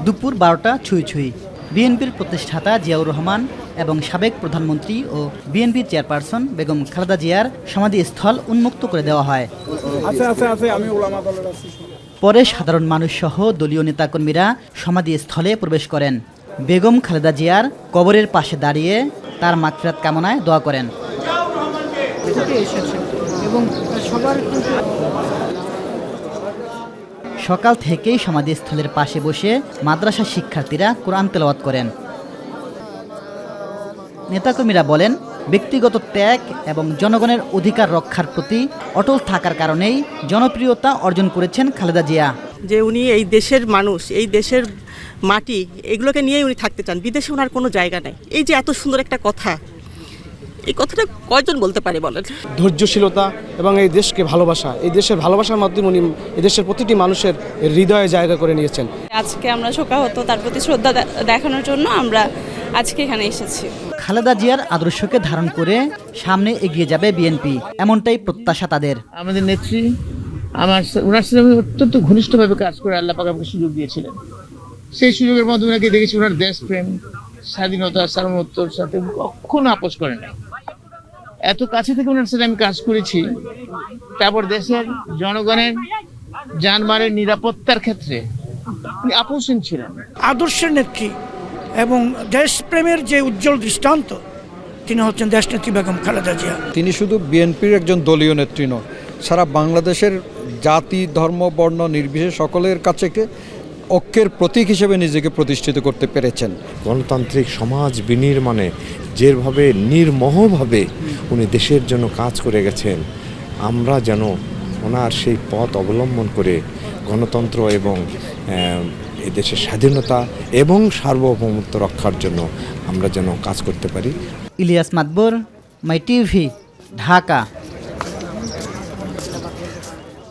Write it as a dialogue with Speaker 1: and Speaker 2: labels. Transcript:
Speaker 1: দুপুর 12টা ছুঁই ছুঁই। বিএনপির প্রতিষ্ঠাতা জিয়াউর রহমান এবং সাবেক প্রধানমন্ত্রী ও বিএনপি চেয়ারপারসন বেগম খালেদা জিয়ার সমাধিস্থল উন্মুক্ত করে দেওয়া হয়। পরে সাধারণ মানুষ সহ দলীয় নেতাকর্মীরা সমাধিস্থলে প্রবেশ করেন। বেগম খালেদা জিয়ার কবরের পাশে দাঁড়িয়ে তার মাগফিরাত কামনায় দোয়া করেন। সকাল থেকেই সমাধিস্থলের পাশে বসে মাদ্রাসা শিক্ষার্থীরা কোরআন তেলাওয়াত করেন। নেতাকর্মীরা বলেন, ব্যক্তিগত ত্যাগ এবং জনগণের অধিকার রক্ষার প্রতি অটল থাকার কারণেই জনপ্রিয়তা অর্জন করেছেন খালেদা জিয়া।
Speaker 2: যে উনি এই দেশের মানুষ, এই দেশের মাটি, এগুলোকে নিয়েই উনি থাকতে চান। বিদেশে ওনার কোনো জায়গা নেই। এই যে এত সুন্দর একটা কথা, এই কথাটা কয়জন বলতে পারে বলেন?
Speaker 3: ধৈর্যশীলতা এবং এই দেশকে ভালোবাসা, এই দেশের ভালোবাসার মাধ্যমে উনি এই দেশের প্রতিটি মানুষের হৃদয়ে জায়গা করে নিয়েছেন।
Speaker 4: আজকে আমরা শোকাহত, তার প্রতি শ্রদ্ধা দেখানোর জন্য আমরা আজকে এখানে এসেছি।
Speaker 1: খালেদা জিয়ার আদর্শকে ধারণ করে সামনে এগিয়ে যাবে বিএনপি, এমনটাই প্রত্যাশা তাদের।
Speaker 5: আমাদের নেত্রী ওনার সাথে আমি অত্যন্ত ঘনিষ্ঠভাবে কাজ করে আল্লাহ পাক আমাকে সুযোগ দিয়েছিলেন। সেই সুযোগের মাধ্যমে ওনাকে দেখেছি ওনার দেশপ্রেম, স্বাধীনতা, সার্বভৌমত্বর সাথে কখনো আপোষ করে নাই। এত কাছে থেকে ওনার সাথে আমি কাজ করেছি। তারপর দেশের জনগণের জানমালের নিরাপত্তার ক্ষেত্রে উনি আপোষহীন ছিলেন।
Speaker 6: আদর্শের নেত্রী এবং দেশপ্রেমের যে উজ্জ্বল দৃষ্টান্ত, তিনি হচ্ছেন দেশনেত্রী বেগম খালেদা জিয়া।
Speaker 7: তিনি শুধু বিএনপির একজন দলীয় নেত্রী নন, সারা বাংলাদেশের জাতি, ধর্ম, বর্ণ নির্বিশেষে সকলের কাছে ঐক্যের প্রতীক হিসেবে নিজেকে প্রতিষ্ঠিত করতে পেরেছেন।
Speaker 8: গণতান্ত্রিক সমাজ বিনির্মাণে যেভাবে নির্মোহভাবে উনি দেশের জন্য কাজ করে গেছেন, আমরা যেন ওনার সেই পথ অবলম্বন করে গণতন্ত্র এবং এদেশের স্বাধীনতা এবং সার্বভৌমত্ব রক্ষার জন্য আমরা যেন কাজ করতে পারি।
Speaker 1: ইলিয়াস মাতবর, মাই টিভি, ঢাকা।